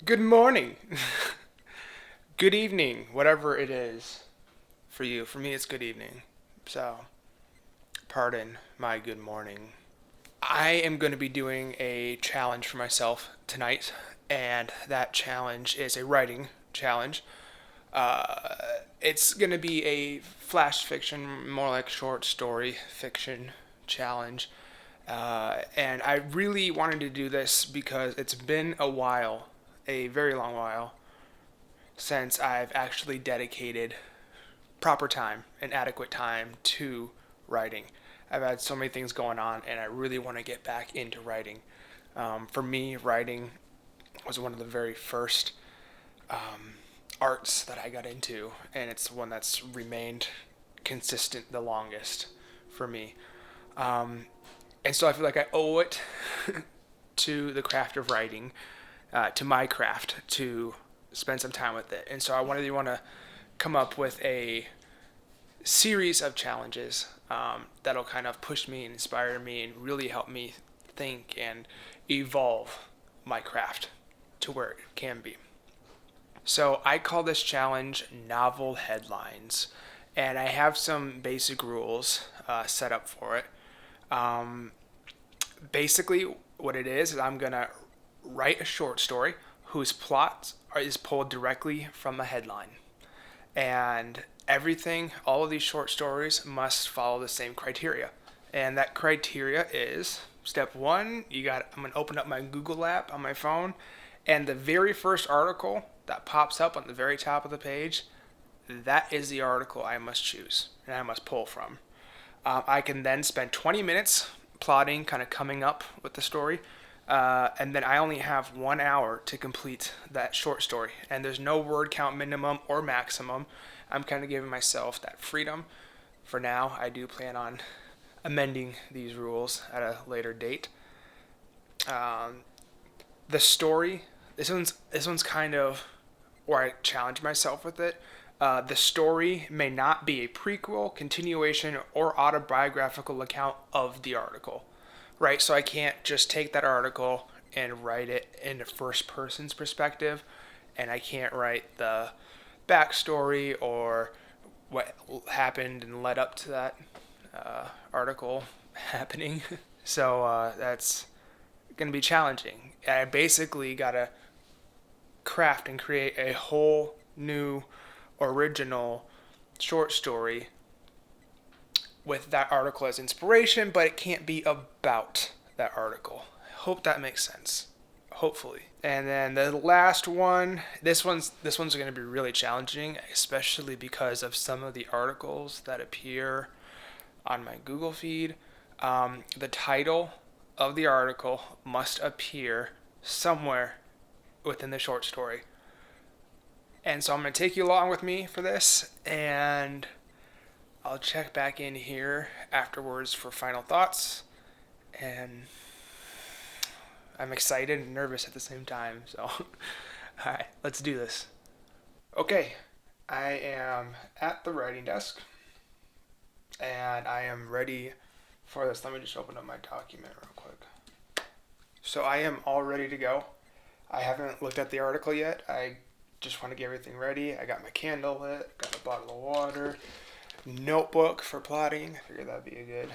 Good morning. Good evening, whatever it is for you. For me, it's good evening. So, pardon my good morning. I am going to be doing a challenge for myself tonight, and that challenge is a writing challenge. Uh, it's going to be a flash fiction, more like short story fiction challenge. And I really wanted to do this because it's been a while, a very long while, since I've actually dedicated proper time and adequate time to writing. I've had so many things going on, and I really want to get back into writing. For me, writing was one of the very first arts that I got into, and it's one that's remained consistent the longest for me. Um, and so I feel like I owe it to the craft of writing, to my craft, to spend some time with it. And so I want to come up with a series of challenges that'll kind of push me and inspire me and really help me think and evolve my craft to where it can be. So I call this challenge Novel Headlines, and I have some basic rules set up for it. Um, Basically, what it is I'm gonna write a short story whose plot is pulled directly from the headline, and everything, all of these short stories must follow the same criteria. And that criteria is step one, I'm gonna open up my Google app on my phone, and the very first article that pops up on the very top of the page, that is the article I must choose and I must pull from. I can then spend 20 minutes plotting, kind of coming up with the story. And then I only have 1 hour to complete that short story. And there's no word count minimum or maximum. I'm kind of giving myself that freedom. For now, I do plan on amending these rules at a later date. Um, the story, this one's kind of where I challenge myself with it. The story may not be a prequel, continuation, or autobiographical account of the article, right? So I can't just take that article and write it in a first person's perspective, and I can't write the backstory or what happened and led up to that article happening. So that's going to be challenging. I basically got to craft and create a whole new original short story with that article as inspiration, but it can't be about that article. Hope that makes sense. Hopefully. And then the last one, this one's going to be really challenging, especially because of some of the articles that appear on my Google feed. The title of the article must appear somewhere within the short story. And so I'm going to take you along with me for this, and I'll check back in here afterwards for final thoughts. And I'm excited and nervous at the same time. So, all right, let's do this. Okay, I am at the writing desk, and I am ready for this. Let me just open up my document real quick. So I am all ready to go. I haven't looked at the article yet. I just want to get everything ready. I got my candle lit, got a bottle of water, notebook for plotting. I figured that'd be a good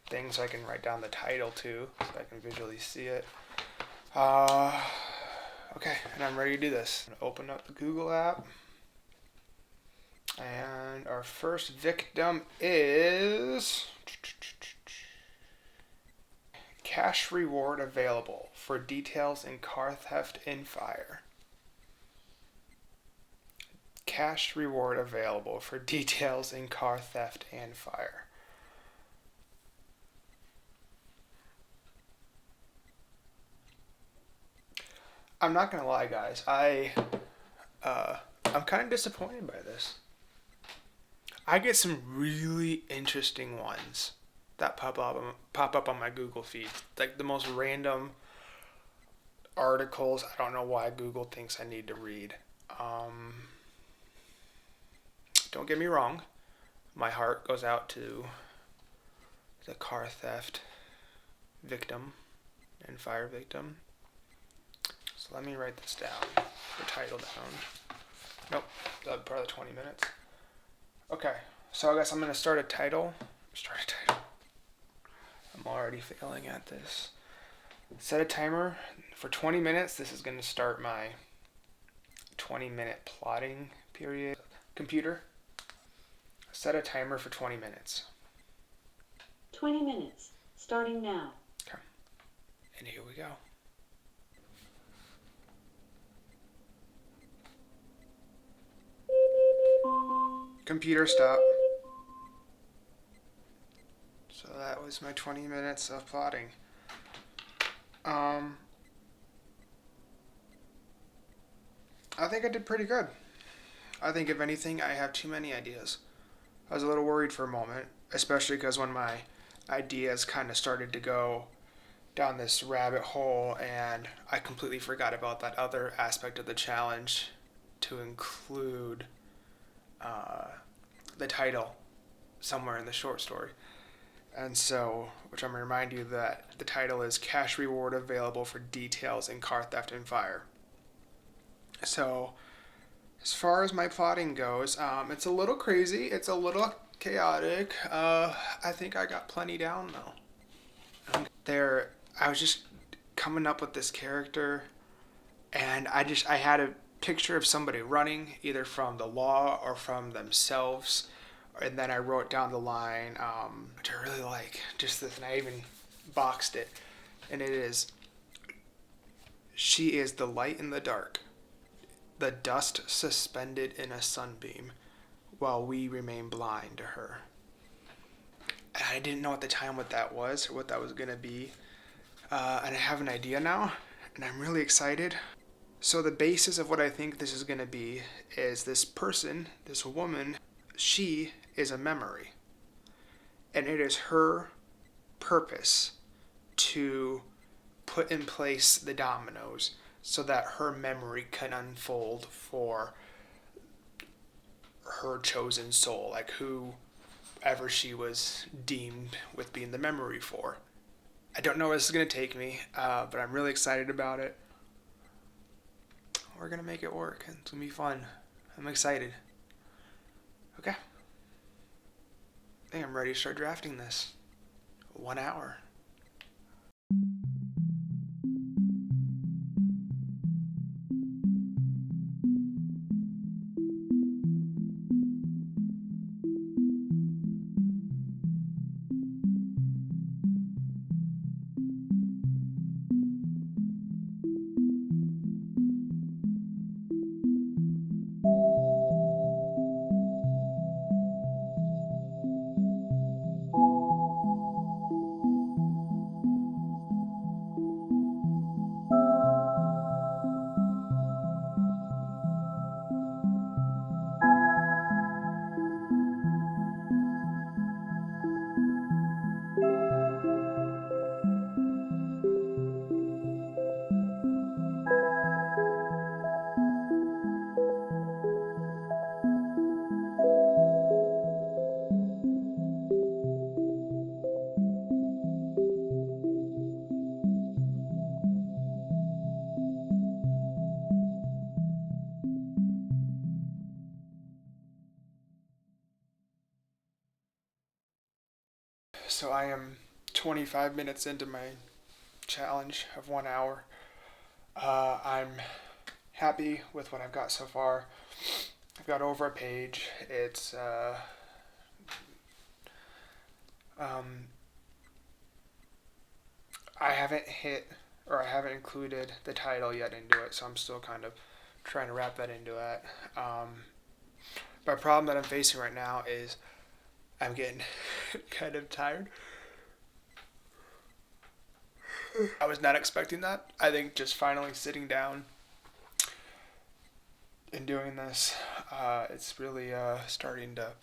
thing so I can write down the title too, so I can visually see it. Uh, okay, and I'm ready to do this. I'm gonna open up the Google app, and our first victim is cash reward available for details in car theft in fire. Cash reward available for details in car theft and fire. I'm not gonna lie, guys. I'm kind of disappointed by this. I get some really interesting ones that pop up on my Google feed, like the most random articles. I don't know why Google thinks I need to read. Um, don't get me wrong. My heart goes out to the car theft victim and fire victim. So let me write this down. The title down. Nope, that'd be probably 20 minutes. Okay, so I guess I'm gonna start a title. I'm already failing at this. Set a timer for 20 minutes. This is gonna start my 20-minute plotting period. Computer, set a timer for 20 minutes. 20 minutes, starting now. Okay, and here we go. Computer, stop. So that was my 20 minutes of plotting. I think I did pretty good. I think if anything, I have too many ideas. I was a little worried for a moment, especially because when my ideas kind of started to go down this rabbit hole and I completely forgot about that other aspect of the challenge to include the title somewhere in the short story. And so, which I'm going to remind you that the title is Cash Reward Available for Details in Car Theft and Fire. So, as far as my plotting goes, it's a little crazy. It's a little chaotic. I think I got plenty down though. I was just coming up with this character, and I had a picture of somebody running either from the law or from themselves, and then I wrote down the line, which I really like, just this, and I even boxed it, and it is, she is the light in the dark, the dust suspended in a sunbeam, while we remain blind to her. And I didn't know at the time what that was, or what that was going to be, and I have an idea now, and I'm really excited. So the basis of what I think this is going to be is this person, this woman, she is a memory. And it is her purpose to put in place the dominoes so that her memory can unfold for her chosen soul, like whoever she was deemed with being the memory for. I don't know where this is going to take me, but I'm really excited about it. We're going to make it work. It's going to be fun. I'm excited. Okay. I think I'm ready to start drafting this. 1 hour. So I am 25 minutes into my challenge of 1 hour. I'm happy with what I've got so far. I've got over a page. It's I haven't included the title yet into it, so I'm still kind of trying to wrap that into that. My problem that I'm facing right now is I'm getting kind of tired. I was not expecting that. I think just finally sitting down and doing this, it's really starting to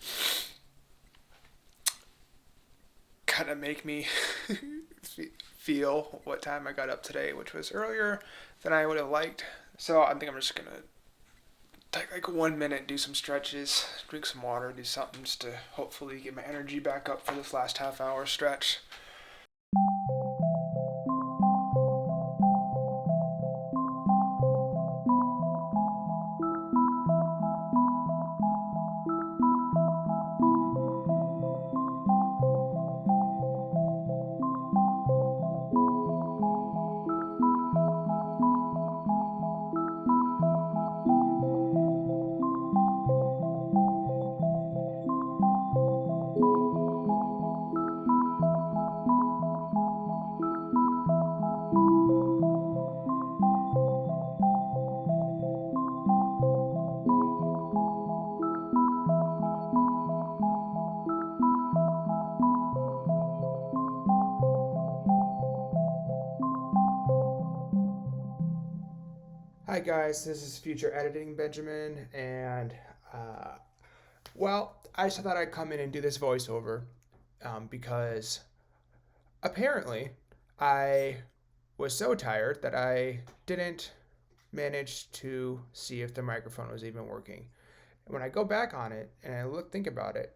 kind of make me feel what time I got up today, which was earlier than I would have liked. So I think I'm just gonna take like 1 minute, do some stretches, drink some water, do something just to hopefully get my energy back up for this last half hour stretch. Hi guys, this is Future Editing Benjamin, and I just thought I'd come in and do this voiceover because apparently I was so tired that I didn't manage to see if the microphone was even working. And when I go back on it and think about it,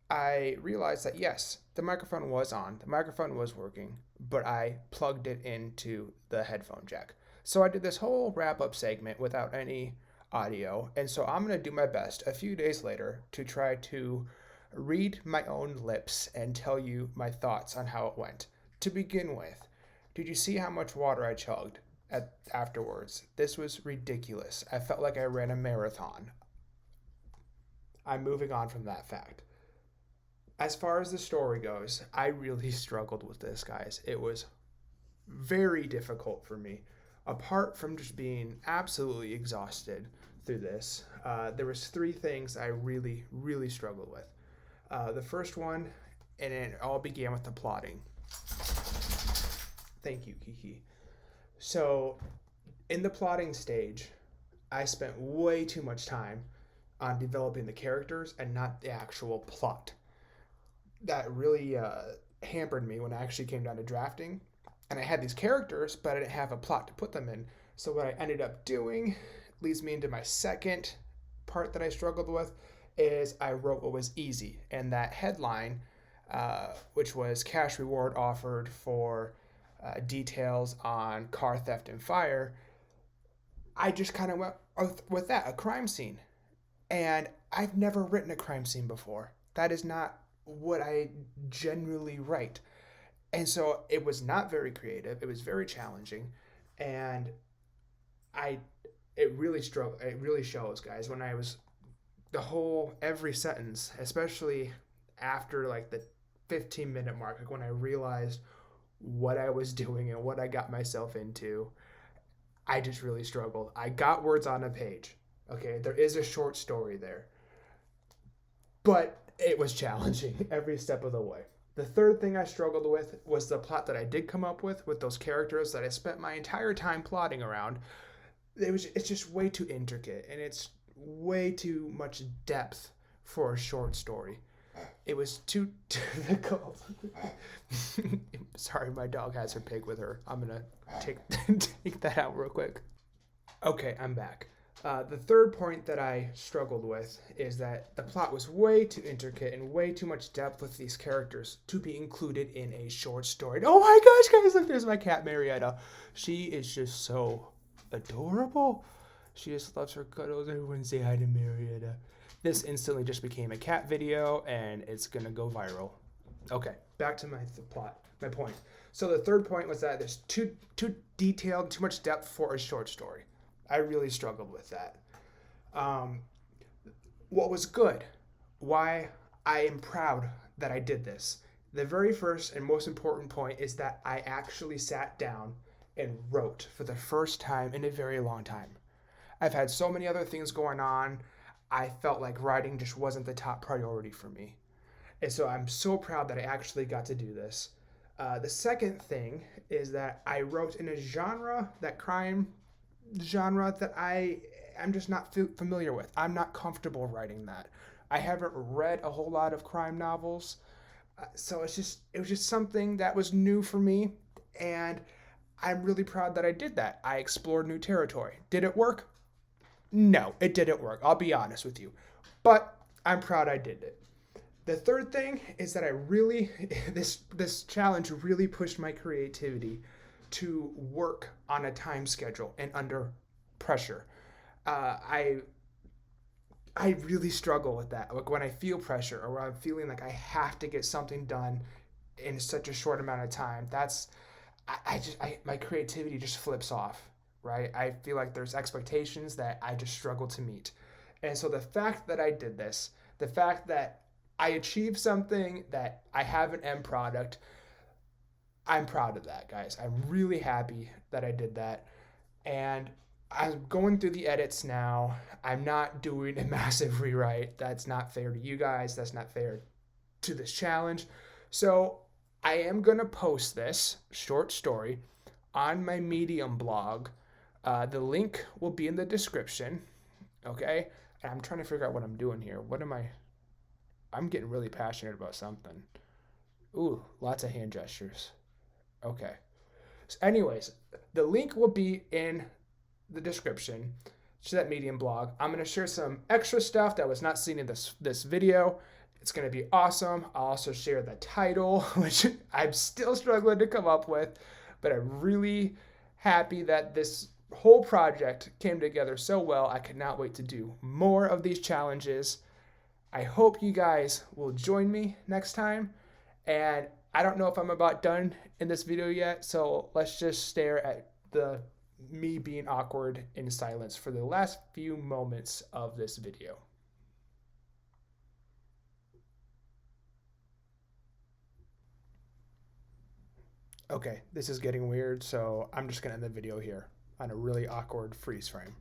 I realized that yes, the microphone was on, the microphone was working, but I plugged it into the headphone jack. So I did this whole wrap up segment without any audio, and so I'm going to do my best a few days later to try to read my own lips and tell you my thoughts on how it went. To begin with, did you see how much water I chugged afterwards? This was ridiculous. I felt like I ran a marathon. I'm moving on from that fact. As far as the story goes, I really struggled with this, guys. It was very difficult for me. Apart from just being absolutely exhausted through this, there was three things I really, really struggled with. The first one, and it all began with the plotting. Thank you, Kiki. So, in the plotting stage, I spent way too much time on developing the characters and not the actual plot. That really hampered me when I actually came down to drafting. And I had these characters, but I didn't have a plot to put them in. So what I ended up doing leads me into my second part that I struggled with is I wrote what was easy. And that headline, which was cash reward offered for details on car theft and fire, I just kind of went with that, a crime scene. And I've never written a crime scene before. That is not what I generally write. And so it was not very creative. It was very challenging. And it really struggled. It really shows, guys, when I was every sentence, especially after like the 15-minute mark, like when I realized what I was doing and what I got myself into, I just really struggled. I got words on a page. Okay, there is a short story there. But it was challenging every step of the way. The third thing I struggled with was the plot that I did come up with those characters that I spent my entire time plotting around. It's just way too intricate, and it's way too much depth for a short story. It was too difficult. Sorry, my dog has her pig with her. I'm gonna take that out real quick. Okay, I'm back. The third point that I struggled with is that the plot was way too intricate and way too much depth with these characters to be included in a short story. Oh my gosh, guys, look, there's my cat, Marietta. She is just so adorable. She just loves her cuddles. Everyone say hi to Marietta. This instantly just became a cat video, and it's going to go viral. Okay, back to my point. So the third point was that there's too detailed, too much depth for a short story. I really struggled with that. What was good? Why I am proud that I did this. The very first and most important point is that I actually sat down and wrote for the first time in a very long time. I've had so many other things going on. I felt like writing just wasn't the top priority for me. And so I'm so proud that I actually got to do this. The second thing is that I wrote in a crime genre that I'm just not familiar with. I'm not comfortable writing that. I haven't read a whole lot of crime novels, so it was just something that was new for me, and I'm really proud that I did that. I explored new territory. Did it work? No, it didn't work. I'll be honest with you, but I'm proud I did it. The third thing is that this challenge really pushed my creativity to work on a time schedule and under pressure. I really struggle with that. Like when I feel pressure or when I'm feeling like I have to get something done in such a short amount of time, my creativity just flips off, right? I feel like there's expectations that I just struggle to meet. And so the fact that I did this, the fact that I achieved something, that I have an end product, I'm proud of that, guys. I'm really happy that I did that. And I'm going through the edits now. I'm not doing a massive rewrite. That's not fair to you guys. That's not fair to this challenge. So I am going to post this short story on my Medium blog The link will be in the description. Okay. And I'm trying to figure out what I'm doing here. What am I? I'm getting really passionate about something. Ooh, lots of hand gestures. Okay. So anyways, the link will be in the description to that Medium blog. I'm going to share some extra stuff that was not seen in this video. It's going to be awesome. I'll also share the title, which I'm still struggling to come up with, but I'm really happy that this whole project came together so well. I cannot wait to do more of these challenges. I hope you guys will join me next time. And I don't know if I'm about done in this video yet, so let's just stare at the me being awkward in silence for the last few moments of this video. Okay, this is getting weird, so I'm just gonna end the video here on a really awkward freeze frame.